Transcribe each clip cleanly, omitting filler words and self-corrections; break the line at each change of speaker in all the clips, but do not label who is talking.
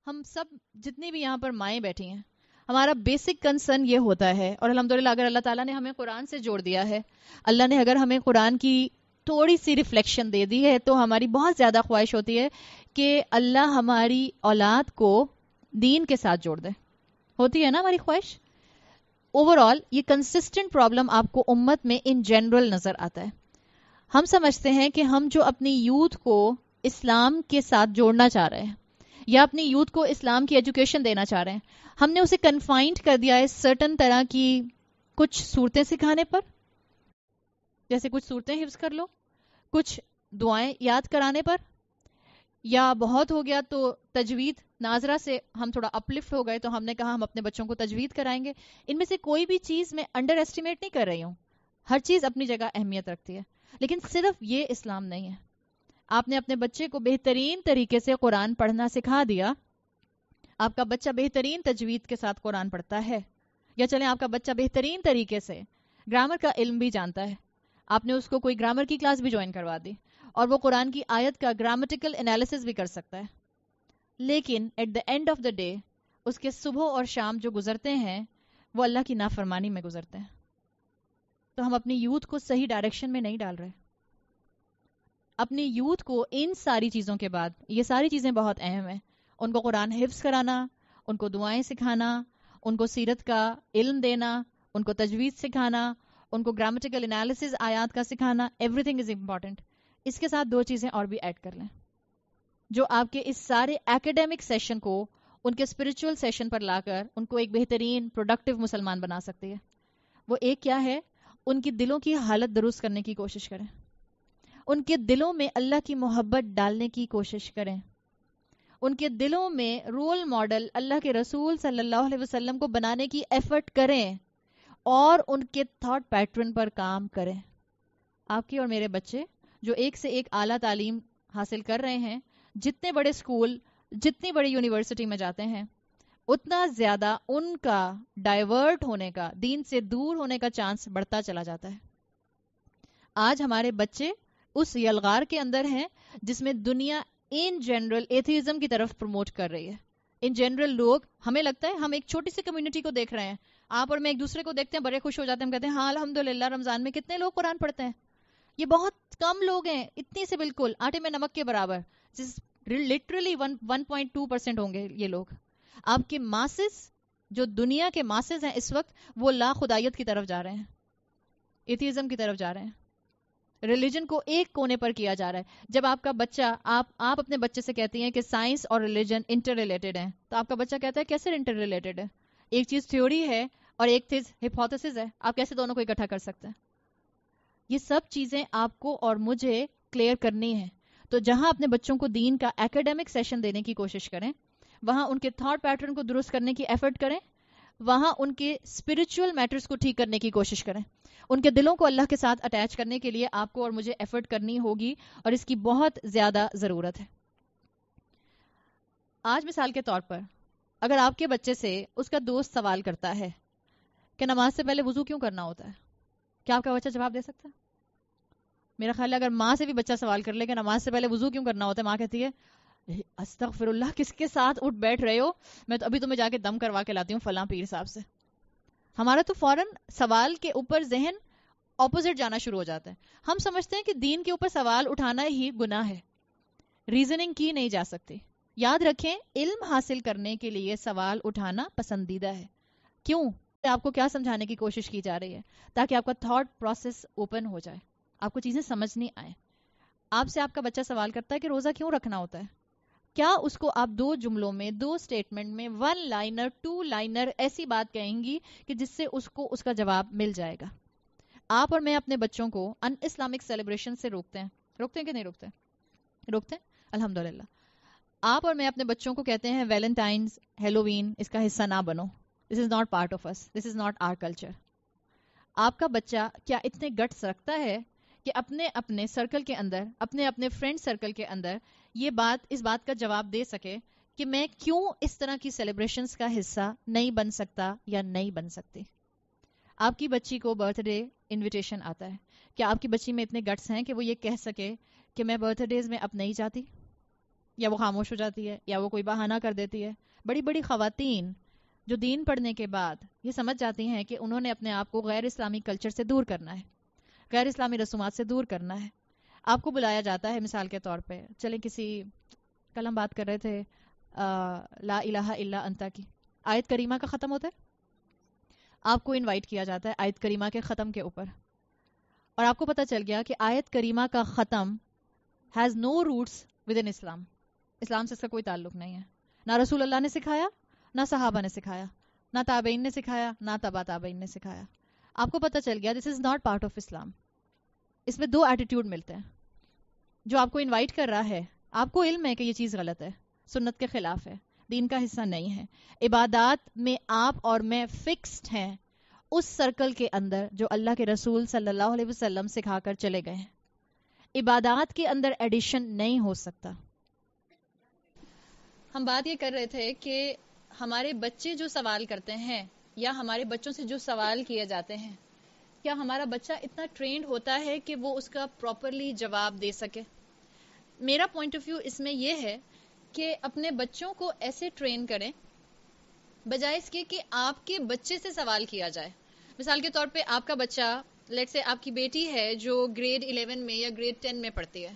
ہم سب جتنی بھی یہاں پر مائیں بیٹھی ہیں، ہمارا بیسک کنسرن یہ ہوتا ہے، اور الحمدللہ اگر اللہ تعالیٰ نے ہمیں قرآن سے جوڑ دیا ہے، اللہ نے اگر ہمیں قرآن کی تھوڑی سی ریفلیکشن دے دی ہے، تو ہماری بہت زیادہ خواہش ہوتی ہے کہ اللہ ہماری اولاد کو دین کے ساتھ جوڑ دے. ہوتی ہے نا ہماری خواہش. اوور آل یہ کنسسٹنٹ پرابلم آپ کو امت میں ان جنرل نظر آتا ہے. ہم سمجھتے ہیں کہ ہم جو اپنی یوتھ کو اسلام کے ساتھ جوڑنا چاہ رہے ہیں یا اپنی یوتھ کو اسلام کی ایجوکیشن دینا چاہ رہے ہیں، ہم نے اسے کنفائنڈ کر دیا ہے سرٹن طرح کی کچھ صورتیں سکھانے پر، جیسے کچھ صورتیں حفظ کر لو، کچھ دعائیں یاد کرانے پر، یا بہت ہو گیا تو تجوید ناظرہ سے ہم تھوڑا اپلفٹ ہو گئے تو ہم نے کہا ہم اپنے بچوں کو تجوید کرائیں گے. ان میں سے کوئی بھی چیز میں انڈر ایسٹیمیٹ نہیں کر رہی ہوں، ہر چیز اپنی جگہ اہمیت رکھتی ہے، لیکن صرف یہ اسلام نہیں ہے. آپ نے اپنے بچے کو بہترین طریقے سے قرآن پڑھنا سکھا دیا، آپ کا بچہ بہترین تجوید کے ساتھ قرآن پڑھتا ہے، یا چلیں آپ کا بچہ بہترین طریقے سے گرامر کا علم بھی جانتا ہے، آپ نے اس کو کوئی گرامر کی کلاس بھی جوائن کروا دی اور وہ قرآن کی آیت کا گرامیٹیکل انالیسس بھی کر سکتا ہے، لیکن at the end of the day اس کے صبح اور شام جو گزرتے ہیں وہ اللہ کی نافرمانی میں گزرتے ہیں. تو ہم اپنی یوتھ کو صحیح ڈائریکشن میں نہیں ڈال رہے. اپنی یوتھ کو ان ساری چیزوں کے بعد، یہ ساری چیزیں بہت اہم ہیں، ان کو قرآن حفظ کرانا، ان کو دعائیں سکھانا، ان کو سیرت کا علم دینا، ان کو تجوید سکھانا، ان کو گرامیٹیکل انالیسز آیات کا سکھانا، ایوری تھنگ از امپورٹنٹ. اس کے ساتھ دو چیزیں اور بھی ایڈ کر لیں جو آپ کے اس سارے ایکیڈیمک سیشن کو ان کے اسپرچول سیشن پر لا کر ان کو ایک بہترین پروڈکٹیو مسلمان بنا سکتی ہے. وہ ایک کیا ہے؟ ان کی دلوں کی حالت درست کرنے کی کوشش کریں، ان کے دلوں میں اللہ کی محبت ڈالنے کی کوشش کریں، ان کے دلوں میں رول ماڈل اللہ کے رسول صلی اللہ علیہ وسلم کو بنانے کی ایفرٹ کریں اور ان کے تھاٹ پیٹرن پر کام کریں. آپ کے اور میرے بچے جو ایک سے ایک اعلیٰ تعلیم حاصل کر رہے ہیں، جتنے بڑے اسکول، جتنی بڑی یونیورسٹی میں جاتے ہیں، اتنا زیادہ ان کا ڈائیورٹ ہونے کا، دین سے دور ہونے کا چانس بڑھتا چلا جاتا ہے. آج ہمارے بچے اس یلغار کے اندر ہیں جس میں دنیا ان جنرل ایتھیزم کی طرف پروموٹ کر رہی ہے. ان جنرل لوگ، ہمیں لگتا ہے ہم ایک چھوٹی سی کمیونٹی کو دیکھ رہے ہیں، آپ اور میں ایک دوسرے کو دیکھتے ہیں بڑے خوش ہو جاتے ہیں، ہم کہتے ہیں ہاں الحمدللہ رمضان میں کتنے لوگ قرآن پڑھتے ہیں. یہ بہت کم لوگ ہیں، اتنی سے بالکل آٹے میں نمک کے برابر، لٹرلی 1.2% ہوں گے یہ لوگ. آپ کے ماسز، جو دنیا کے ماسز ہیں اس وقت، وہ لا خدائیت کی طرف جا رہے ہیں، ایتھیزم کی طرف جا رہے ہیں، ریلیجن کو ایک کونے پر کیا جا رہا ہے. جب آپ کا بچہ، آپ اپنے بچے سے کہتی ہیں کہ سائنس اور ریلیجن انٹر ریلیٹڈ ہیں، تو آپ کا بچہ کہتا ہے کیسے انٹر ریلیٹڈ ہے؟ ایک چیز تھیوری ہے اور ایک چیز ہپوتھیسس ہے، آپ کیسے دونوں کو اکٹھا کر سکتے ہیں؟ یہ سب چیزیں آپ کو اور مجھے کلیئر کرنی ہے. تو جہاں اپنے بچوں کو دین کا ایکیڈیمک سیشن دینے کی کوشش کریں، وہاں ان کے تھاٹ پیٹرن کو درست کرنے کی ایفرٹ کریں، وہاں ان کے اسپرچول میٹرز کو ٹھیک کرنے کی کوشش کریں. ان کے دلوں کو اللہ کے ساتھ اٹیچ کرنے کے لیے آپ کو اور مجھے ایفرٹ کرنی ہوگی، اور اس کی بہت زیادہ ضرورت ہے. آج مثال کے طور پر اگر آپ کے بچے سے اس کا دوست سوال کرتا ہے کہ نماز سے پہلے وضو کیوں کرنا ہوتا ہے، کیا آپ کا بچہ جواب دے سکتا ہے؟ میرا خیال ہے اگر ماں سے بھی بچہ سوال کر لے کہ نماز سے پہلے وضو کیوں کرنا ہوتا ہے، ماں کہتی ہے استغفر اللہ، کس کے ساتھ اٹھ بیٹھ رہے ہو، میں تو ابھی تمہیں جا کے دم کروا کے لاتی ہوں فلاں پیر صاحب سے. ہمارا تو فوراً سوال کے اوپر ذہن اپوزٹ جانا شروع ہو جاتا ہے. ہم سمجھتے ہیں کہ دین کے اوپر سوال اٹھانا ہی گناہ ہے، ریزننگ کی نہیں جا سکتی. یاد رکھیں، علم حاصل کرنے کے لیے سوال اٹھانا پسندیدہ ہے. کیوں؟ آپ کو کیا سمجھانے کی کوشش کی جا رہی ہے؟ تاکہ آپ کا تھاٹ پروسیس اوپن ہو جائے، آپ کو چیزیں سمجھنی آئیں. آپ سے آپ کا بچہ سوال کرتا ہے کہ روزہ کیوں رکھنا ہوتا ہے، کیا اس کو آپ 2 جملوں میں، 2 سٹیٹمنٹ میں، 1 لائنر 2 لائنر ایسی بات کہیں گی کہ جس سے اس کو اس کا جواب مل جائے گا؟ آپ اور میں اپنے بچوں کو ان اسلامک سیلیبریشن سے روکتے ہیں کہ نہیں روکتے؟ روکتے ہیں الحمدللہ. آپ اور میں اپنے بچوں کو کہتے ہیں ویلنٹائنز، ہیلووین اس کا حصہ نہ بنو، this is not part of us, this is not our culture. آپ کا بچہ کیا اتنے گٹس رکھتا ہے کہ اپنے اپنے سرکل کے اندر، اپنے اپنے فرینڈ سرکل کے اندر اس بات کا جواب دے سکے کہ میں کیوں اس طرح کی سیلیبریشنز کا حصہ نہیں بن سکتا یا نہیں بن سکتی؟ آپ کی بچی کو برتھ ڈے انویٹیشن آتا ہے، کیا آپ کی بچی میں اتنے گٹس ہیں کہ وہ یہ کہہ سکے کہ میں برتھ ڈیز میں اب نہیں جاتی؟ یا وہ خاموش ہو جاتی ہے یا وہ کوئی بہانہ کر دیتی ہے. بڑی بڑی خواتین جو دین پڑھنے کے بعد یہ سمجھ جاتی ہیں کہ انہوں نے اپنے آپ کو غیر اسلامی کلچر سے دور کرنا ہے, غیر اسلامی رسومات سے دور کرنا ہے. آپ کو بلایا جاتا ہے مثال کے طور پہ, چلیں کل ہم بات کر رہے تھے لا الہ الا انتا کی آیت کریمہ کا ختم ہوتا ہے, آپ کو انوائٹ کیا جاتا ہے آیت کریمہ کے ختم کے اوپر, اور آپ کو پتہ چل گیا کہ آیت کریمہ کا ختم has no roots within Islam. Islam سے اس کا کوئی تعلق نہیں ہے. نہ رسول اللہ نے سکھایا, نہ صحابہ نے سکھایا, نہ تابعین نے سکھایا, نہ تبا تابعین نے سکھایا. آپ کو پتہ چل گیا دس از ناٹ پارٹ آف اسلام. اس میں دو ایٹیٹیوڈ ملتے ہیں. جو آپ کو انوائٹ کر رہا ہے, آپ کو علم ہے کہ یہ چیز غلط ہے, سنت کے خلاف ہے, دین کا حصہ نہیں ہے. عبادات میں آپ اور میں فکسڈ ہیں اس سرکل کے اندر جو اللہ کے رسول صلی اللہ علیہ وسلم سکھا کر چلے گئے ہیں. عبادات کے اندر ایڈیشن نہیں ہو سکتا. ہم بات یہ کر رہے تھے کہ ہمارے بچے جو سوال کرتے ہیں یا ہمارے بچوں سے جو سوال کیے جاتے ہیں, کیا ہمارا بچہ اتنا ٹرینڈ ہوتا ہے کہ وہ اس کا پراپرلی جواب دے سکے؟ میرا پوائنٹ آف ویو اس میں یہ ہے کہ اپنے بچوں کو ایسے ٹرین کریں بجائے اس کے کہ آپ کے بچے سے سوال کیا جائے. مثال کے طور پہ آپ کا بچہ, لیٹ سے آپ کی بیٹی ہے جو گریڈ 11 میں یا گریڈ 10 میں پڑھتی ہے,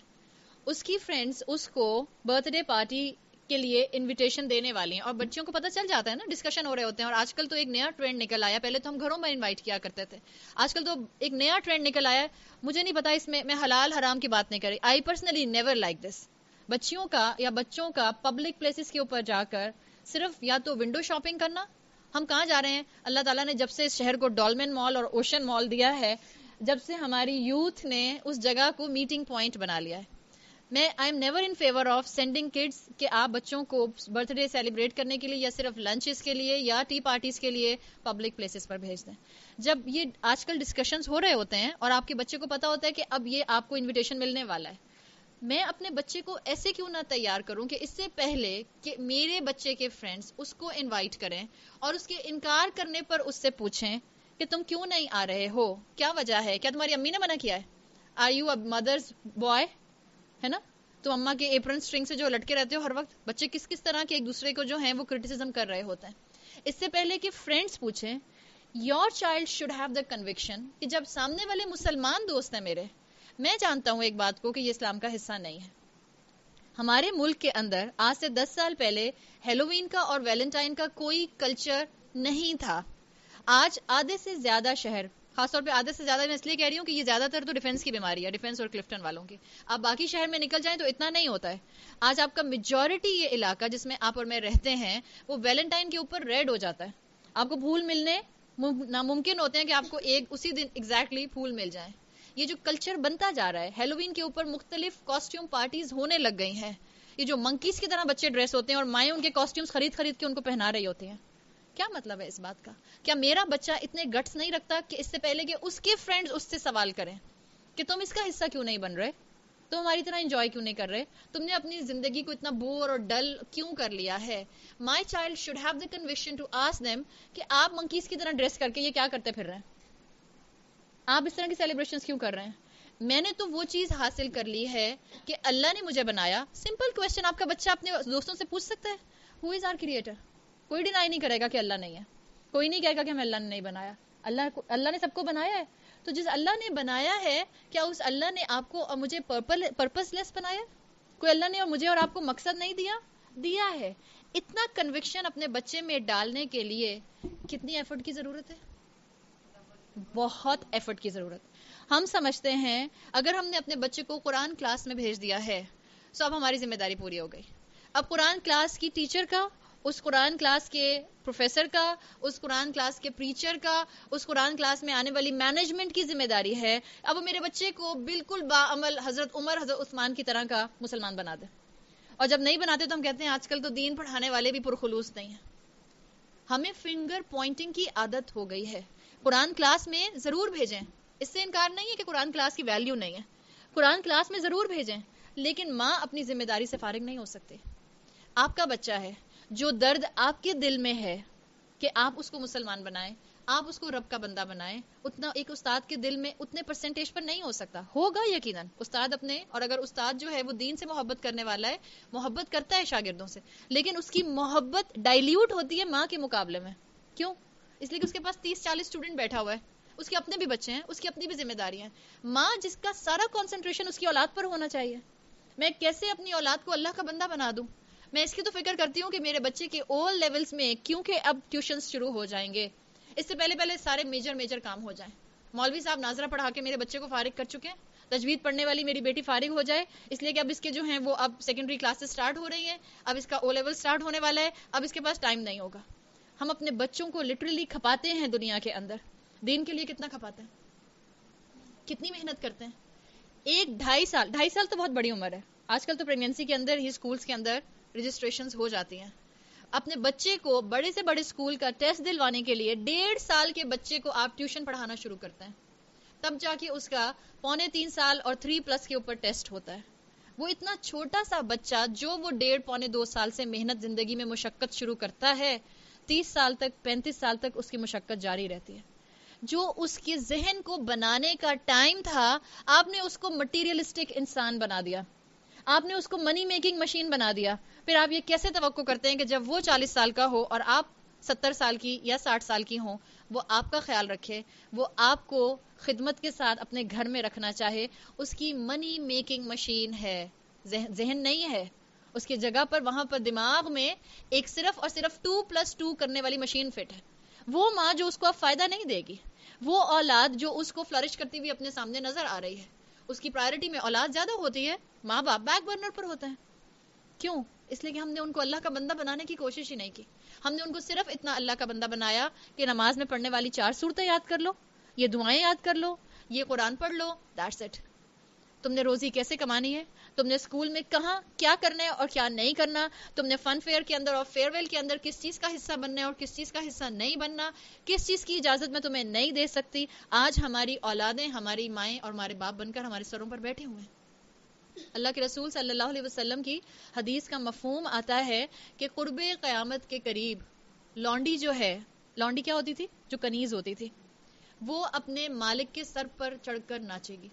اس کی فرینڈز اس کو برتھ ڈے پارٹی کے لیے انویٹیشن دینے والی ہیں, اور بچوں کو پتہ چل جاتا ہے نا, ڈسکشن ہو رہے ہوتے ہیں. اور آج کل تو ایک نیا ٹرینڈ نکل آیا, پہلے تو ہم گھروں میں انوائٹ کیا کرتے تھے, آج کل تو ایک نیا ٹرینڈ نکل آیا ہے. مجھے نہیں پتا اس میں حلال حرام کی بات نہیں کری. I personally never like this. بچیوں کا یا بچوں کا پبلک پلیسز کے اوپر جا کر صرف یا تو ونڈو شاپنگ کرنا. ہم کہاں جا رہے ہیں؟ اللہ تعالیٰ نے جب سے اس شہر کو ڈولمن مال اور اوشن مال دیا ہے, جب سے ہماری یوتھ نے اس جگہ کو میٹنگ پوائنٹ بنا لیا ہے. میں I am never in favour of sending kids کہ آپ بچوں کو برتھ ڈے سیلیبریٹ کرنے کے لیے یا صرف لنچز کے لیے یا ٹی پارٹیز کے لیے پبلک پلیسز پر بھیج دیں. جب یہ آج کل ڈسکشنز ہو رہے ہوتے ہیں اور آپ کے بچے کو پتا ہوتا ہے کہ اب یہ آپ کو انویٹیشن ملنے والا ہے, میں اپنے بچے کو ایسے کیوں نہ تیار کروں کہ اس سے پہلے کہ میرے بچے کے فرینڈز اس کو انوائٹ کریں اور اس کے انکار کرنے پر اس سے پوچھیں کہ تم کیوں نہیں آ رہے ہو, کیا وجہ ہے, کیا تمہاری امی نے منع کیا ہے, are you a mother's boy, ہے نا؟ تو اما کے ایپرن سٹرنگ سے جو لٹکے رہتے ہو ہر وقت, بچے کس کس طرح کے ایک دوسرے کو جو ہیں وہ کرٹیسزم کر رہے ہوتے ہیں. اس سے پہلے کہ فرینڈز پوچھیں, your child should have the conviction کہ جب سامنے والے مسلمان دوست ہیں میرے, میں جانتا ہوں ایک بات کو کہ یہ اسلام کا حصہ نہیں ہے. ہمارے ملک کے اندر آج سے 10 سال پہلے ہیلووین کا اور ویلنٹائن کا کوئی کلچر نہیں تھا. آج آدھے سے زیادہ شہر, خاص طور پہ آدھے سے زیادہ میں اس لیے کہہ رہی ہوں کہ یہ زیادہ تر تو ڈیفنس کی بیماری ہے, ڈیفنس اور کلفٹن والوں کی. آپ باقی شہر میں نکل جائیں تو اتنا نہیں ہوتا ہے. آج آپ کا میجورٹی یہ علاقہ جس میں آپ اور میں رہتے ہیں وہ ویلنٹائن کے اوپر ریڈ ہو جاتا ہے. آپ کو پھول ملنے ناممکن ہوتے ہیں کہ آپ کو اسی دن ایگزیکٹلی پھول مل جائیں. یہ جو کلچر بنتا جا رہا ہے, ہیلووین کے اوپر مختلف کاسٹیوم پارٹیز ہونے لگ گئی ہیں. یہ جو منکیز کی طرح بچے ڈریس ہوتے ہیں اور مائیں ان کے کاسٹیومز خرید کے ان کو پہنا رہی ہوتی ہیں. کیا مطلب ہے اس بات کا؟ کیا میرا بچہ اتنے گٹس نہیں رکھتا کہ اس سے پہلے کہ اس کے فرینڈز اس سے سوال کریں کہ تم اس کا حصہ کیوں نہیں بن رہے, تم ہماری طرح انجوائے کیوں نہیں کر رہے, تم نے اپنی زندگی کو اتنا بور اور ڈل کیوں کر لیا ہے؟ My child should have the conviction to ask them کہ آپ منکیز کی طرح ڈریس کر کے یہ کیا کرتے پھر رہے ہیں, آپ اس طرح کی سیلیبریشنز کیوں کر رہے ہیں؟ میں نے تو وہ چیز حاصل کر لی ہے کہ اللہ نے مجھے بنایا. سمپل کویسچن آپ کا بچہ اپنے دوستوں سے پوچھ سکتا ہے, ہو از آور کریٹر. کوئی ڈینائی نہیں کرے گا کہ اللہ نہیں ہے, کوئی نہیں کہے گا کہ ہمیں اللہ نے نہیں بنایا. اللہ نے سب کو بنایا ہے. تو جس اللہ نے بنایا ہے, کیا اس اللہ نے آپ کو اور مجھے پرپس لیس بنایا؟ کوئی اللہ نے اور مجھے اور آپ کو مقصد نہیں دیا ہے. اتنا کنوکشن اپنے بچے میں ڈالنے کے لیے کتنی ایفرٹ کی ضرورت ہے؟ بہت ایفرٹ کی ضرورت. ہم سمجھتے ہیں اگر ہم نے اپنے بچے کو قرآن کلاس میں بھیج دیا ہے تو اب ہماری ذمہ داری پوری ہو گئی. اب قرآن کلاس کی ٹیچر کا, اس قرآن کلاس کے پروفیسر کا, اس قرآن کلاس کے پریچر کا, اس قرآن کلاس میں آنے والی مینجمنٹ کی ذمہ داری ہے اب میرے بچے کو بالکل باعمل حضرت عمر حضرت عثمان کی طرح کا مسلمان بنا دے. اور جب نہیں بناتے تو ہم کہتے ہیں آج کل تو دین پڑھانے والے بھی پرخلوص نہیں ہیں. ہمیں فنگر پوائنٹنگ کی عادت ہو گئی ہے. قرآن کلاس میں ضرور بھیجیں, اس سے انکار نہیں ہے کہ قرآن کلاس کی ویلیو نہیں ہے, قرآن کلاس میں ضرور بھیجیں, لیکن ماں اپنی ذمہ داری سے فارغ نہیں ہو سکتی. آپ کا بچہ ہے, جو درد آپ کے دل میں ہے کہ آپ اس کو مسلمان بنائیں, آپ اس کو رب کا بندہ بنائیں. اتنا ایک استاد کے دل میں اتنے پرسنٹیج پر نہیں ہو سکتا, ہوگا یقیناً استاد اپنے, اور اگر استاد جو ہے وہ دین سے محبت کرنے والا ہے, محبت کرتا ہے شاگردوں سے, لیکن اس کی محبت ڈائلیوٹ ہوتی ہے ماں کے مقابلے میں. کیوں؟ اس لیے کہ اس کے پاس 30-40 اسٹوڈنٹ بیٹھا ہوا ہے, اس کے اپنے بھی بچے ہیں, اس کی اپنی بھی ذمہ داریاں ہیں. ماں جس کا سارا کنسنٹریشن اس کی اولاد پر ہونا چاہیے. میں کیسے اپنی اولاد کو اللہ کا بندہ بنا دوں؟ میں اس کی تو فکر کرتی ہوں کہ میرے بچے کے آل لیولز میں, کیونکہ اب ٹیوشنز شروع ہو جائیں گے, اس سے پہلے سارے میجر کام ہو جائیں. مولوی صاحب ناظرہ پڑھا کے میرے بچے کو فارغ کر چکے ہیں, تجوید پڑھنے والی میری بیٹی فارغ ہو جائے, اس لیے کہ اب اس کے جو ہیں وہ اب سیکنڈری کلاسز سٹارٹ ہو رہی ہیں, اب اس کا او لیول سٹارٹ ہونے والا ہے, اب اس کے پاس ٹائم نہیں ہوگا. ہم اپنے بچوں کو لٹرلی کھپاتے ہیں دنیا کے اندر. دین کے لیے کتنا کھپاتے ہیں, کتنی محنت کرتے ہیں. 1-2.5 سال تو بہت بڑی عمر ہے. آج کل تو پریگنینسی کے اندر ہی اسکولز کے اندر رجسٹریشنز ہو جاتی ہیں. اپنے بچے کو بڑے سے بڑے اسکول کا ٹیسٹ دلوانے کے لیے 1.5 سال کے بچے کو آپ ٹیوشن پڑھانا شروع کرتے ہیں, تب جا کے اس کا 3.25 سال اور 3+ کے اوپر ٹیسٹ ہوتا ہے. وہ اتنا چھوٹا سا بچہ جو وہ 1.5-2 سال سے محنت زندگی میں مشقت شروع کرتا ہے, 30 سال تک 35 سال تک اس کی مشقت جاری رہتی ہے. جو اس کے ذہن کو بنانے کا ٹائم تھا, آپ نے اس کو مٹیریلسٹک انسان بنا دیا, آپ نے اس کو منی میکنگ مشین بنا دیا. پھر آپ یہ کیسے توقع کرتے ہیں کہ جب وہ 40 سال کا ہو اور آپ 70 سال کی یا 60 سال کی ہوں, وہ آپ کا خیال رکھے, وہ آپ کو خدمت کے ساتھ اپنے گھر میں رکھنا چاہے. اس کی منی میکنگ مشین ہے, ذہن نہیں ہے. اس کی جگہ پر وہاں پر دماغ میں ایک صرف اور صرف 2+2 کرنے والی مشین فٹ ہے. وہ ماں جو اس کو اب فائدہ نہیں دے گی, وہ اولاد جو اس کو فلرش کرتی ہوئی اپنے سامنے نظر آ رہی ہے, اس کی پرائرٹی میں اولاد زیادہ ہوتی ہے, ماں باپ بیک برنر پر ہوتے ہیں. کیوں؟ اس لیے کہ ہم نے ان کو اللہ کا بندہ بنانے کی کوشش ہی نہیں کی. ہم نے ان کو صرف اتنا اللہ کا بندہ بنایا کہ نماز میں پڑھنے والی 4 سورتیں یاد کر لو, یہ دعائیں یاد کر لو, یہ قرآن پڑھ لو, دیٹس اٹ. تم نے روزی کیسے کمانی ہے, تم نے اسکول میں کہاں کیا کرنا ہے اور کیا نہیں کرنا, تم نے فن فیئر کے اندر اور فیئر ویل کے اندر کس چیز کا حصہ بننا ہے اور کس چیز کا حصہ نہیں بننا, کس چیز کی اجازت میں تمہیں نہیں دے سکتی. آج ہماری اولادیں ہماری مائیں اور ہمارے باپ بن کر ہمارے سروں پر بیٹھے ہوئے ہیں. اللہ کے رسول صلی اللہ علیہ وسلم کی حدیث کا مفہوم آتا ہے کہ قرب قیامت کے قریب لونڈی جو ہے, لونڈی کیا ہوتی تھی؟ جو کنیز ہوتی تھی, وہ اپنے مالک کے سر پر چڑھ کر ناچے گی.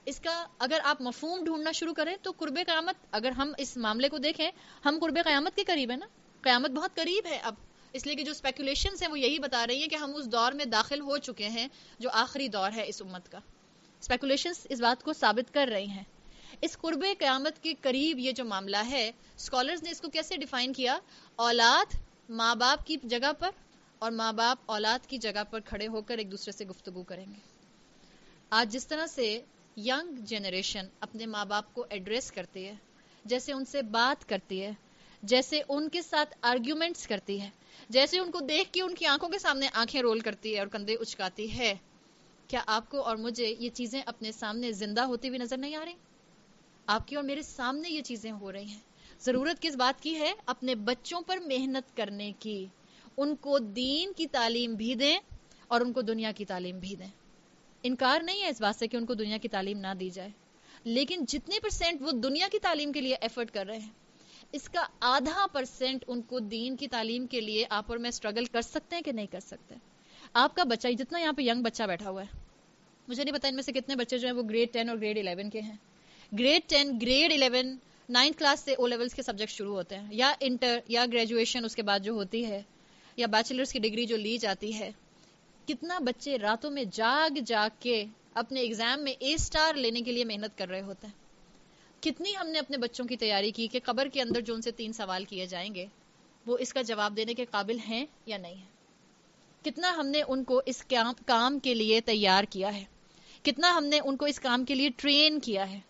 اس کا اگر آپ مفہوم ڈھونڈنا شروع کریں تو قرب قیامت, اگر ہم اس معاملے کو دیکھیں, ہم قرب قیامت کے قریب ہیں نا, قیامت بہت قریب ہے اب. اس لیے کہ جو اسپیکولیشنز ہیں وہ یہی بتا رہی ہیں کہ ہم اس دور میں داخل ہو چکے ہیں جو آخری دور ہے اس امت کا. اسپیکولیشنز اس بات کو ثابت کر رہی ہیں. اس قرب قیامت کے قریب یہ جو معاملہ ہے, اسکالرز نے اس کو کیسے ڈیفائن کیا؟ اولاد ماں باپ کی جگہ پر اور ماں باپ اولاد کی جگہ پر کھڑے ہو کر ایک دوسرے سے گفتگو کریں گے. آج جس طرح سے ینگ جنریشن اپنے ماں باپ کو ایڈریس کرتی ہے, جیسے ان سے بات کرتی ہے, جیسے ان کے ساتھ آرگیومنٹس کرتی ہے, جیسے ان کو دیکھ کے ان کی آنکھوں کے سامنے آنکھیں رول کرتی ہے اور کندھے اچکاتی ہے, کیا آپ کو اور مجھے یہ چیزیں اپنے سامنے زندہ ہوتی ہوئی نظر نہیں آ رہی؟ آپ کی اور میرے سامنے یہ چیزیں ہو رہی ہیں. ضرورت کس بات کی ہے؟ اپنے بچوں پر محنت کرنے کی. ان کو دین کی تعلیم بھی دیں اور ان کو دنیا کی تعلیم بھی دیں. انکار نہیں ہے اس بات سے کہ ان کو دنیا کی تعلیم نہ دی جائے, لیکن جتنے % وہ دنیا کی تعلیم کے لیے ایفرٹ کر رہے ہیں, اس کا %.5 ان کو دین کی تعلیم کے لیے آپ اور میں اسٹرگل کر سکتے ہیں کہ نہیں کر سکتے. آپ کا بچہ, جتنا یہاں پہ ینگ بچہ بیٹھا ہوا ہے, مجھے نہیں پتا ان میں سے کتنے بچے جو ہیں وہ گریڈ 10 اور گریڈ 11 کے ہیں. گریڈ 10 گریڈ 11 9th کلاس سے او لیولز کے سبجیکٹ شروع ہوتے ہیں, یا انٹر یا گریجویشن اس کے بعد جو ہوتی ہے, یا بیچلرز کی ڈگری جو لی جاتی ہے. کتنا بچے راتوں میں جاگ کے اپنے ایگزام میں A* لینے کے لیے محنت کر رہے ہوتے ہیں. کتنی ہم نے اپنے بچوں کی تیاری کی کہ قبر کے اندر جو ان سے 3 سوال کیے جائیں گے وہ اس کا جواب دینے کے قابل ہیں یا نہیں ہیں. کتنا ہم نے ان کو اس کام کے لیے تیار کیا ہے, کتنا ہم نے ان کو اس کام کے لیے ٹرین کیا ہے.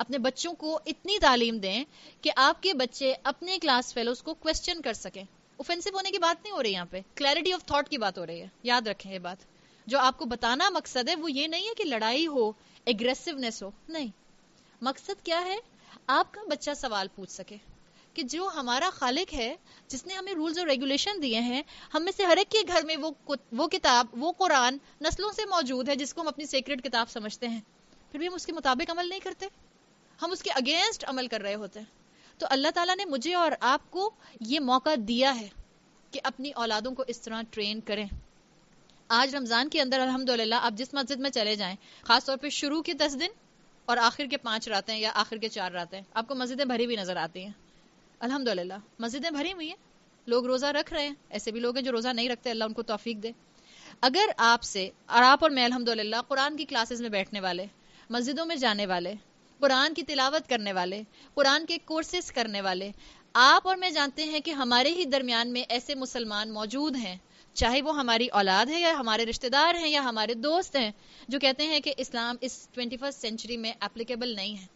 اپنے بچوں کو اتنی تعلیم دیں کہ آپ کے بچے اپنے کلاس فیلوز کو کوسچن کر سکیں. اوفینسو ہونے کی بات نہیں ہو رہی, یہاں پہ کلیئرٹی آف تھاٹ کی بات ہو رہی ہے. یاد رکھیں یہ بات, جو آپ کو بتانا مقصد ہے وہ یہ نہیں ہے کہ لڑائی ہو, ایگریسونیس ہو, نہیں. مقصد کیا ہے؟ آپ کا بچہ سوال پوچھ سکے کہ جو ہمارا خالق ہے, جس نے ہمیں رولز اور ریگولیشن دیے ہیں, ہم میں سے ہر ایک کے گھر میں وہ کتاب, وہ قرآن نسلوں سے موجود ہے جس کو ہم اپنی سیکرٹ کتاب سمجھتے ہیں, پھر بھی ہم اس کے مطابق عمل نہیں کرتے, ہم اس کے اگینسٹ عمل کر رہے ہوتے ہیں. تو اللہ تعالیٰ نے مجھے اور آپ کو یہ موقع دیا ہے کہ اپنی اولادوں کو اس طرح ٹرین کریں. آج رمضان کے اندر الحمدللہ آپ جس مسجد میں چلے جائیں، خاص طور پہ شروع کے 10 دن اور آخر کے 5 راتیں یا آخر کے 4 راتیں، آپ کو مسجدیں بھری ہوئی نظر آتی ہیں. الحمدللہ مسجدیں بھری ہوئی ہیں، لوگ روزہ رکھ رہے ہیں. ایسے بھی لوگ ہیں جو روزہ نہیں رکھتے، اللہ ان کو توفیق دے. اگر آپ سے اور آپ اور میں الحمدللہ قرآن کی کلاسز میں بیٹھنے والے، مسجدوں میں جانے والے، قرآن کی تلاوت کرنے والے، قرآن کے کورسز کرنے والے، آپ اور میں جانتے ہیں کہ ہمارے ہی درمیان میں ایسے مسلمان موجود ہیں، چاہے وہ ہماری اولاد ہے یا ہمارے رشتہ دار ہیں یا ہمارے دوست ہیں، جو کہتے ہیں کہ اسلام اس 21 سینچری میں اپلیکیبل نہیں ہے.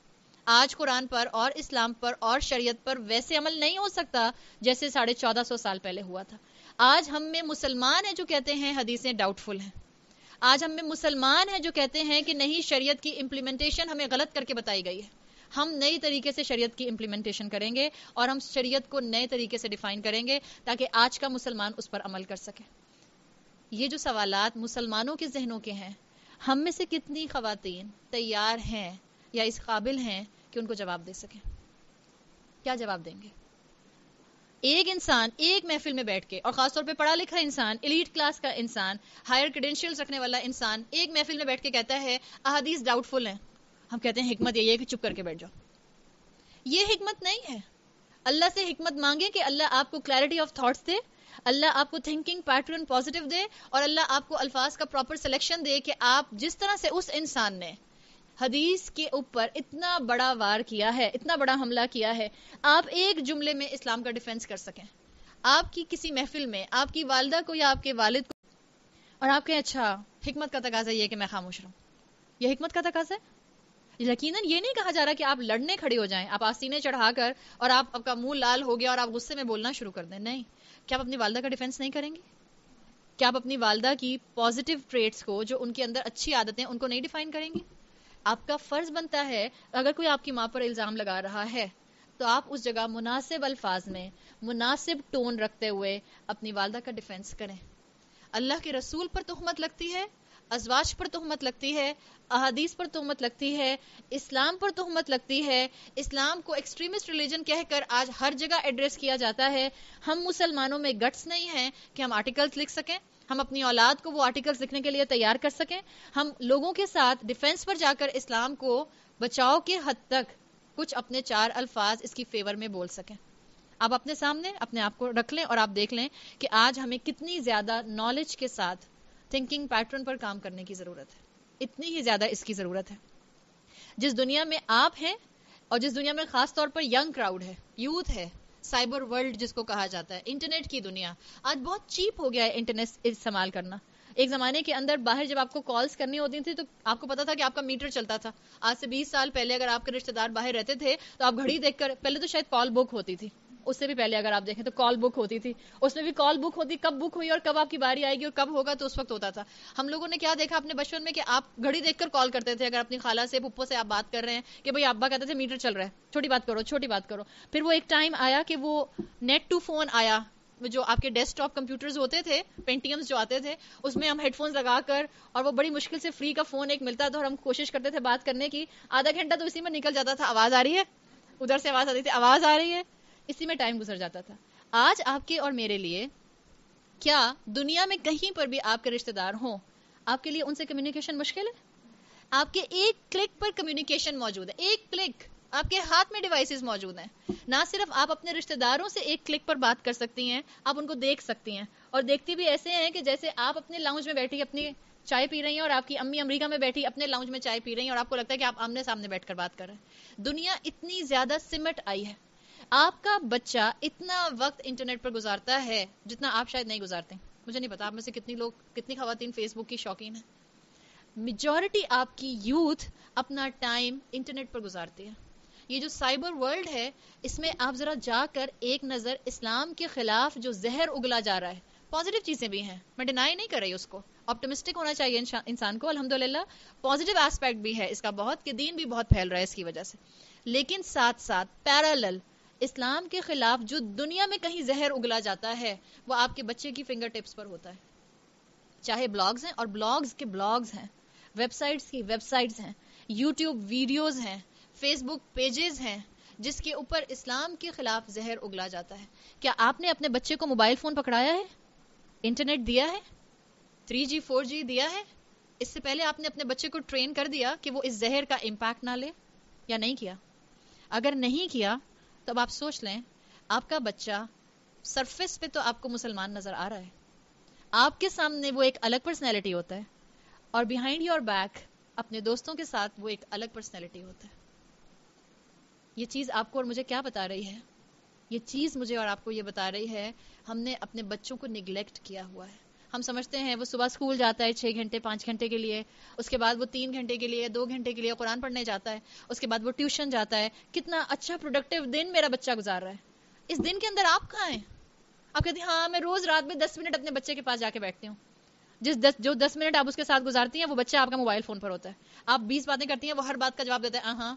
آج قرآن پر اور اسلام پر اور شریعت پر ویسے عمل نہیں ہو سکتا جیسے 1450 سال پہلے ہوا تھا. آج ہم میں مسلمان ہیں جو کہتے ہیں حدیثیں ڈاؤٹ فل ہیں. آج ہم میں مسلمان ہیں جو کہتے ہیں کہ نہیں، شریعت کی امپلیمنٹیشن ہمیں غلط کر کے بتائی گئی ہے. ہم نئی طریقے سے شریعت کی امپلیمنٹیشن کریں گے اور ہم شریعت کو نئے طریقے سے ڈیفائن کریں گے تاکہ آج کا مسلمان اس پر عمل کر سکے. یہ جو سوالات مسلمانوں کے ذہنوں کے ہیں، ہم میں سے کتنی خواتین تیار ہیں یا اس قابل ہیں کہ ان کو جواب دے سکیں؟ کیا جواب دیں گے؟ ایک انسان ایک محفل میں بیٹھ کے، اور خاص طور پہ پڑھا لکھا انسان، ایلیٹ کلاس کا انسان، ہائر کریڈینشیلز رکھنے والا انسان، ایک محفل میں بیٹھ کے کہتا ہے احادیث ڈاؤٹ فل ہیں. ہم کہتے ہیں حکمت یہی ہے کہ چپ کر کے بیٹھ جاؤ. یہ حکمت نہیں ہے. اللہ سے حکمت مانگیں کہ اللہ آپ کو کلیئرٹی آف تھاٹس دے، اللہ آپ کو تھنکنگ پیٹرن پازیٹیو دے، اور اللہ آپ کو الفاظ کا پراپر سلیکشن دے کہ آپ جس طرح سے اس انسان نے حدیث کے اوپر اتنا بڑا وار کیا ہے، اتنا بڑا حملہ کیا ہے، آپ ایک جملے میں اسلام کا ڈیفنس کر سکیں. آپ کی کسی محفل میں آپ کی والدہ کو یا آپ کے والد کو، اور آپ کہیں اچھا حکمت کا تقاضا یہ ہے کہ میں خاموش رہوں. یہ حکمت کا تقاضا ہے؟ یقیناً یہ نہیں کہا جا رہا کہ آپ لڑنے کھڑے ہو جائیں، آپ آستینے چڑھا کر اور آپ کا منہ لال ہو گیا اور آپ غصے میں بولنا شروع کر دیں. نہیں. کیا آپ اپنی والدہ کا ڈیفنس نہیں کریں گے؟ کیا آپ اپنی والدہ کی پازیٹیو ٹریٹس کو، جو ان کے اندر اچھی عادتیں، ان کو نہیں ڈیفائن کریں گے؟ آپ کا فرض بنتا ہے، اگر کوئی آپ کی ماں پر الزام لگا رہا ہے تو آپ اس جگہ مناسب الفاظ میں، مناسب ٹون رکھتے ہوئے اپنی والدہ کا ڈیفنس کریں. اللہ کے رسول پر تہمت لگتی ہے، ازواج پر تہمت لگتی ہے، احادیث پر تہمت لگتی ہے، اسلام پر تہمت لگتی ہے، اسلام کو ایکسٹریمسٹ ریلیجن کہہ کر آج ہر جگہ ایڈریس کیا جاتا ہے. ہم مسلمانوں میں گٹس نہیں ہیں کہ ہم آرٹیکلز لکھ سکیں، ہم اپنی اولاد کو وہ آرٹیکلز لکھنے کے لیے تیار کر سکیں، ہم لوگوں کے ساتھ ڈیفنس پر جا کر اسلام کو بچاؤ کے حد تک کچھ اپنے 4 الفاظ اس کی فیور میں بول سکیں. آپ اپنے سامنے اپنے آپ کو رکھ لیں اور آپ دیکھ لیں کہ آج ہمیں کتنی زیادہ نالج کے ساتھ تھنکنگ پیٹرن پر کام کرنے کی ضرورت ہے. اتنی ہی زیادہ اس کی ضرورت ہے. جس دنیا میں آپ ہیں اور جس دنیا میں خاص طور پر ینگ کراؤڈ ہے، یوتھ ہے، سائبر ورلڈ جس کو کہا جاتا ہے، انٹرنیٹ کی دنیا، آج بہت چیپ ہو گیا ہے انٹرنیٹ استعمال کرنا. ایک زمانے کے اندر باہر جب آپ کو کالز کرنی ہوتی تھی تو آپ کو پتا تھا کہ آپ کا میٹر چلتا تھا. آج سے 20 سال پہلے اگر آپ کے رشتہ دار باہر رہتے تھے تو آپ گھڑی دیکھ کر، پہلے تو شاید کال بک ہوتی تھی، اس سے بھی پہلے اگر آپ دیکھیں تو کال بک ہوتی تھی، اس میں بھی کال بک ہوتی، کب بک ہوئی اور کب آپ کی باری آئے گی اور کب ہوگا تو اس وقت ہوتا تھا. ہم لوگوں نے کیا دیکھا اپنے بچپن میں کہ آپ گھڑی دیکھ کر کال کرتے تھے. اگر اپنی خالہ سے، پھپھو سے آپ بات کر رہے ہیں کہ بھئی ابا کہتے تھے میٹر چل رہا ہے، چھوٹی بات کرو، چھوٹی بات کرو. پھر وہ ایک ٹائم آیا کہ وہ نیٹ ٹو فون آیا، جو آپ کے ڈیسک ٹاپ کمپیوٹرز ہوتے تھے، پینٹیمز جو آتے تھے، اس میں ہم ہیڈ فونز لگا کر، اور وہ بڑی مشکل سے فری کا فون ایک ملتا تھا اور ہم کوشش کرتے تھے بات کرنے کی. آدھا گھنٹہ تو اسی میں نکل جاتا تھا. آواز آ رہی ہے، ادھر سے آواز آتی تھی، آواز آ رہی ہے، اسی میں ٹائم گزر جاتا تھا. آج آپ کے اور میرے لیے، کیا دنیا میں کہیں پر بھی آپ کے رشتہ دار ہوں، آپ کے لیے ان سے کمیونیکیشن مشکل ہے؟ آپ کے ایک کلک پر کمیونیکیشن موجود ہے. ایک کلک، آپ کے ہاتھ میں ڈیوائسز موجود ہیں. نہ صرف آپ اپنے رشتہ داروں سے ایک کلک پر بات کر سکتی ہیں، آپ ان کو دیکھ سکتی ہیں، اور دیکھتی بھی ایسے ہیں کہ جیسے آپ اپنے لاؤنج میں بیٹھی اپنی چائے پی رہی ہیں اور آپ کی امی امریکہ میں بیٹھی اپنے لاؤنج میں چائے پی رہی ہیں اور آپ کو لگتا ہے کہ آپ آمنے سامنے بیٹھ کر بات کر رہے ہیں. دنیا اتنی زیادہ سمٹ آئی ہے. آپ کا بچہ اتنا وقت انٹرنیٹ پر گزارتا ہے جتنا آپ شاید نہیں گزارتے. مجھے نہیں پتا آپ میں سے کتنی خواتین فیس بک کی شوقین ہیں. میجورٹی آپ کی یوتھ اپنا ٹائم انٹرنیٹ پر گزارتی ہے. یہ جو سائبر ورلڈ ہے، اس میں آپ ذرا جا کر ایک نظر، اسلام کے خلاف جو زہر اگلا جا رہا ہے، پازیٹیو چیزیں بھی ہیں، میں ڈینائی نہیں کر رہی اس کو، آپٹمسٹک ہونا چاہیے انسان کو. الحمدللہ پازیٹیو ایسپیکٹ بھی ہے اس کا بہت، کہ دین بھی بہت پھیل رہا ہے اس کی وجہ سے. لیکن ساتھ ساتھ پیرالل اسلام کے خلاف جو دنیا میں کہیں زہر اگلا جاتا ہے، وہ آپ کے بچے کی فنگر ٹپس پر ہوتا ہے. چاہے بلاگز ہیں، اور بلاگز کے بلاگز ہیں، ویب سائٹس کی ویب سائٹس ہیں، یوٹیوب ویڈیوز ہیں، فیس بک پیجز ہیں، جس کے اوپر اسلام کے خلاف زہر اگلا جاتا ہے. کیا آپ نے اپنے بچے کو موبائل فون پکڑایا ہے؟ انٹرنیٹ دیا ہے؟ 3G 4G دیا ہے؟ اس سے پہلے آپ نے اپنے بچے کو ٹرین کر دیا کہ وہ اس زہر کا امپیکٹ نہ لے یا نہیں کیا؟ اگر نہیں کیا تو اب آپ سوچ لیں، آپ کا بچہ سرفیس پہ تو آپ کو مسلمان نظر آ رہا ہے، آپ کے سامنے وہ ایک الگ پرسنالٹی ہوتا ہے، اور بیہائنڈ یور بیک اپنے دوستوں کے ساتھ وہ ایک الگ پرسنالٹی ہوتا ہے. یہ چیز آپ کو اور مجھے کیا بتا رہی ہے؟ یہ چیز مجھے اور آپ کو یہ بتا رہی ہے ہم نے اپنے بچوں کو نگلیکٹ کیا ہوا ہے. ہم سمجھتے ہیں وہ صبح اسکول جاتا ہے 6 گھنٹے 5 گھنٹے کے لیے، اس کے بعد وہ 3 گھنٹے کے لیے 2 گھنٹے کے لیے قرآن پڑھنے جاتا ہے، اس کے بعد وہ ٹیوشن جاتا ہے. کتنا اچھا پروڈکٹیو دن میرا بچہ گزار رہا ہے. اس دن کے اندر آپ کہاں ہیں؟ آپ کہتے ہیں ہاں میں روز رات میں 10 منٹ اپنے بچے کے پاس جا کے بیٹھتی ہوں. جو 10 منٹ آپ اس کے ساتھ گزارتی ہیں وہ بچہ آپ کا موبائل فون پر ہوتا ہے. آپ 20 باتیں کرتی ہیں، وہ ہر بات کا جواب دیتا ہے ہاں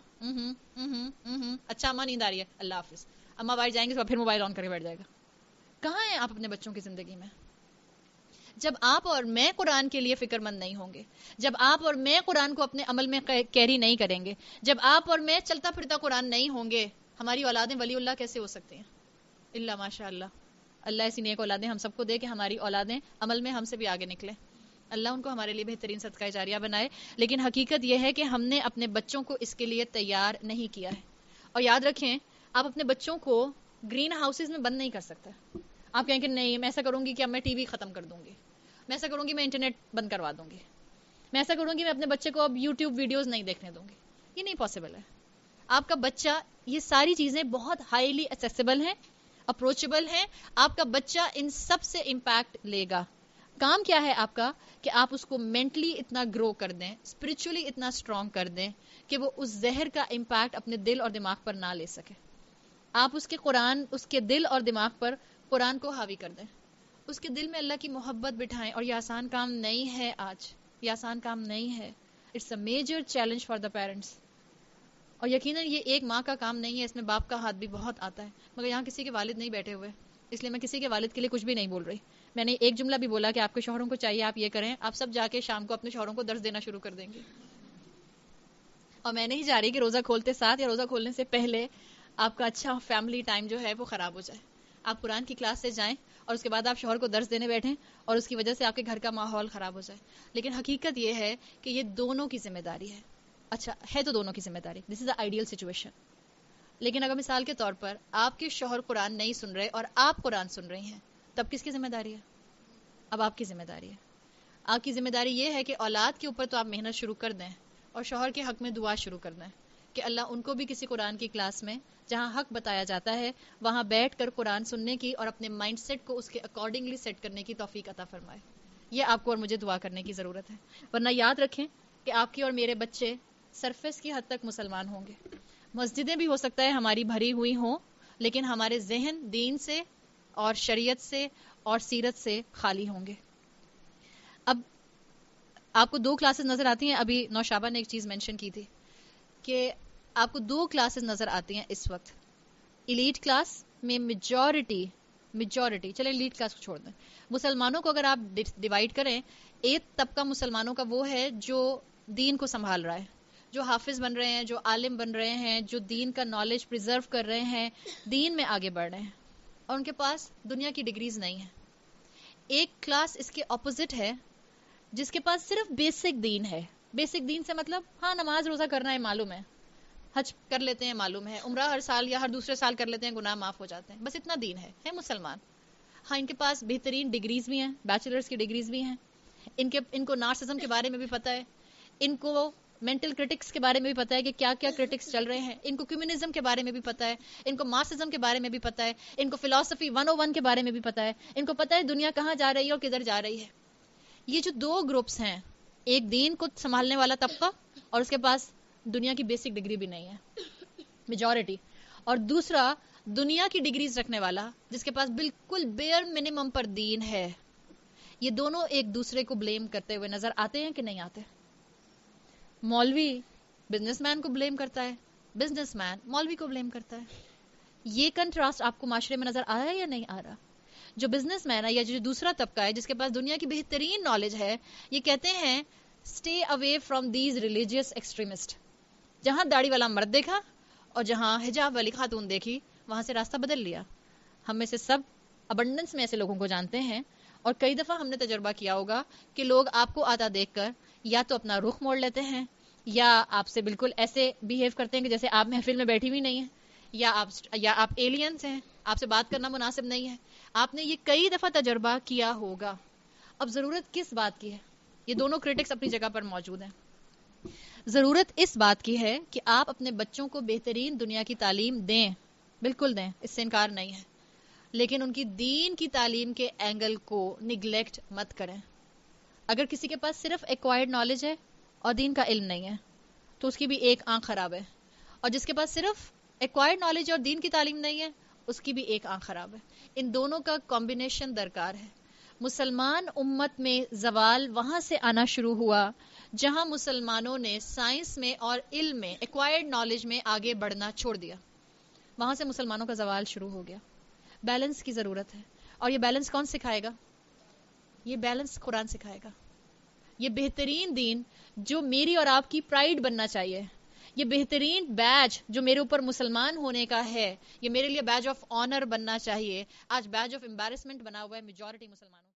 اچھا اماں نیند آ رہی ہے اللہ حافظ. اماں باہر جائیں گے تو پھر موبائل آن کر کے بیٹھ جائے گا. کہاں ہیں آپ اپنے بچوں کی زندگی میں؟ جب آپ اور میں قرآن کے لیے فکر مند نہیں ہوں گے، جب آپ اور میں قرآن کو اپنے عمل میں کیری نہیں کریں گے، جب آپ اور میں چلتا پھرتا قرآن نہیں ہوں گے، ہماری اولادیں ولی اللہ کیسے ہو سکتی ہیں؟ اللہ ماشاء اللہ، اللہ ایسی نیک اولادیں ہم سب کو دے کہ ہماری اولادیں عمل میں ہم سے بھی آگے نکلیں. اللہ ان کو ہمارے لیے بہترین صدقہ جاریہ بنائے. لیکن حقیقت یہ ہے کہ ہم نے اپنے بچوں کو اس کے لیے تیار نہیں کیا ہے. اور یاد رکھیں، آپ اپنے بچوں کو گرین ہاؤسز میں بند نہیں کر سکتے. آپ کہیں کہ نہیں میں ایسا کروں گی کہ اب میں ٹی وی ختم کر دوں گی، میں ایسا کروں گی میں انٹرنیٹ بند کروا دوں گی، میں ایسا کروں گی میں اپنے بچے کو اب یوٹیوب ویڈیوز نہیں دیکھنے دوں گی. یہ نہیں پاسبل ہے. آپ کا بچہ، یہ ساری چیزیں بہت ہائیلی ایکسیسیبل ہیں، اپروچبل ہیں. آپ کا بچہ ان سب سے امپیکٹ لے گا. کام کیا ہے آپ کا کہ آپ اس کو مینٹلی اتنا گرو کر دیں، اسپرچولی اتنا اسٹرانگ کر دیں کہ وہ اس زہر کا امپیکٹ اپنے دل اور دماغ پر نہ لے سکے. آپ اس کے دل اور دماغ پر قرآن کو حاوی کر دیں، اس کے دل میں اللہ کی محبت بٹھائیں. اور یہ آسان کام نہیں ہے، آج یہ آسان کام نہیں ہے. It's a major challenge for the parents. اور یقیناً یہ ایک ماں کا کام نہیں ہے، اس میں باپ کا ہاتھ بھی بہت آتا ہے. مگر یہاں کسی کے والد نہیں بیٹھے ہوئے، اس لیے میں کسی کے والد کے لیے کچھ بھی نہیں بول رہی. میں نے ایک جملہ بھی بولا کہ آپ کے شوہروں کو چاہیے آپ یہ کریں، آپ سب جا کے شام کو اپنے شوہروں کو درس دینا شروع کر دیں گے. اور میں نہیں چاہ رہی کہ روزہ کھولتے ساتھ یا روزہ کھولنے سے پہلے آپ کا اچھا فیملی ٹائم جو ہے وہ خراب ہو جائے. آپ قرآن کی کلاس سے جائیں اور اس کے بعد آپ شوہر کو درس دینے بیٹھیں اور اس کی وجہ سے آپ کے گھر کا ماحول خراب ہو جائے. لیکن حقیقت یہ ہے کہ یہ دونوں کی ذمہ داری ہے. اچھا ہے تو دونوں کی ذمہ داری، دس از اے آئیڈیل سچویشن. لیکن اگر مثال کے طور پر آپ کے شوہر قرآن نہیں سن رہے اور آپ قرآن سن رہی ہیں، تب کس کی ذمہ داری ہے؟ اب آپ کی ذمہ داری ہے. آپ کی ذمہ داری یہ ہے کہ اولاد کے اوپر تو آپ محنت شروع کر دیں اور شوہر کے حق میں دعا شروع کر دیں کہ اللہ ان کو بھی کسی قرآن کی کلاس میں جہاں حق بتایا جاتا ہے وہاں بیٹھ کر قرآن سننے کی اور اپنے مائنڈ سیٹ کو اس کے اکارڈنگلی سیٹ کرنے کی توفیق عطا فرمائے. یہ آپ کو اور مجھے دعا کرنے کی ضرورت ہے. ورنہ یاد رکھیں کہ آپ کی اور میرے بچے سرفیس کی حد تک مسلمان ہوں گے. مسجدیں بھی ہو سکتا ہے ہماری بھری ہوئی ہوں، لیکن ہمارے ذہن دین سے اور شریعت سے اور سیرت سے خالی ہوں گے. اب آپ کو 2 کلاسز نظر آتی ہیں. ابھی نوشابہ نے ایک چیز مینشن کی تھی کہ آپ کو 2 کلاسز نظر آتی ہیں اس وقت. ایلیٹ کلاس میں میجورٹی چلیں ایلیٹ کلاس کو چھوڑ دیں، مسلمانوں کو اگر آپ ڈیوائیڈ کریں، 8 طبقہ مسلمانوں کا وہ ہے جو دین کو سنبھال رہا ہے، جو حافظ بن رہے ہیں، جو عالم بن رہے ہیں، جو دین کا نالج پریزرو کر رہے ہیں، دین میں آگے بڑھ رہے ہیں اور ان کے پاس دنیا کی ڈگریز نہیں ہے. ایک کلاس اس کے اپوزٹ ہے جس کے پاس صرف بیسک دین ہے. بیسک دین سے مطلب ہاں نماز روزہ کرنا ہے معلوم ہے، حج کر لیتے ہیں معلوم ہے، عمرہ ہر سال یا ہر دوسرے سال کر لیتے ہیں گناہ معاف ہو جاتے ہیں، بس اتنا دین ہے مسلمان. ہاں ان کے پاس بہترین ڈگریز بھی ہیں، بیچلرز کی ڈگریز بھی ہیں، ان کو نارسزم کے بارے میں بھی پتہ ہے، ان کو مینٹل کرٹکس کے بارے میں بھی پتہ ہے کہ کیا کیا کرٹکس چل رہے ہیں، ان کو کمیونزم کے بارے میں بھی پتہ ہے، ان کو مارکسزم کے بارے میں بھی پتہ ہے، ان کو فلسفی 101 کے بارے میں بھی پتہ ہے، ان کو پتہ ہے دنیا کہاں جا رہی ہے اور کدھر جا رہی ہے. یہ جو 2 گروپس ہیں، ایک دین کو سنبھالنے والا طبقہ اور اس کے پاس دنیا کی بیسک ڈگری بھی نہیں ہے میجورٹی، اور دوسرا دنیا کی ڈگریز رکھنے والا جس کے پاس بالکل بیئر منیمم پر دین ہے. یہ دونوں ایک دوسرے کو بلیم کرتے ہوئے نظر آتے ہیں کہ نہیں آتے؟ مولوی بزنس مین کو بلیم کرتا ہے، بزنس مین مولوی کو بلیم کرتا ہے. یہ کنٹراسٹ آپ کو معاشرے میں نظر آ رہا ہے یا نہیں آ رہا؟ جو بزنس مین ہے یا جو دوسرا طبقہ ہے جس کے پاس دنیا کی بہترین نالج ہے، یہ کہتے ہیں stay away from these religious extremist. جہاں داڑھی والا مرد دیکھا اور جہاں حجاب والی خاتون دیکھی وہاں سے راستہ بدل لیا. ہم میں سے سب ابنڈنس میں ایسے لوگوں کو جانتے ہیں اور کئی دفعہ ہم نے تجربہ کیا ہوگا کہ لوگ آپ کو آتا دیکھ کر یا تو اپنا رخ موڑ لیتے ہیں یا آپ سے بالکل ایسے بیہیو کرتے ہیں کہ جیسے آپ محفل میں بیٹھی ہوئی نہیں ہیں، یا آپ ایلینز ہیں، آپ سے بات کرنا مناسب نہیں ہے. آپ نے یہ کئی دفعہ تجربہ کیا ہوگا. اب ضرورت کس بات کی ہے؟ یہ دونوں کرٹکس اپنی جگہ پر موجود ہیں. ضرورت اس بات کی ہے کہ آپ اپنے بچوں کو بہترین دنیا کی تعلیم دیں، بالکل دیں، اس سے انکار نہیں ہے، لیکن ان کی دین کی تعلیم کے اینگل کو نگلیکٹ مت کریں. اگر کسی کے پاس صرف ایکوائرڈ نالج ہے اور دین کا علم نہیں ہے تو اس کی بھی ایک آنکھ خراب ہے، اور جس کے پاس صرف ایکوائرڈ نالج اور دین کی تعلیم نہیں ہے اس کی بھی ایک آنکھ خراب ہے. ان دونوں کا کمبینیشن درکار ہے. مسلمان امت میں زوال وہاں سے آنا شروع ہوا جہاں مسلمانوں نے سائنس میں اور علم میں ایکوائرڈ نالج میں آگے بڑھنا چھوڑ دیا. وہاں سے مسلمانوں کا زوال شروع ہو گیا. بیلنس کی ضرورت ہے، اور یہ بیلنس کون سکھائے گا؟ یہ بیلنس قرآن سکھائے گا. یہ بہترین دین جو میری اور آپ کی پرائیڈ بننا چاہیے، یہ بہترین بیج جو میرے اوپر مسلمان ہونے کا ہے، یہ میرے لیے بیج آف آنر بننا چاہیے. آج بیج آف امبیرسمنٹ بنا ہوا ہے میجورٹی مسلمانوں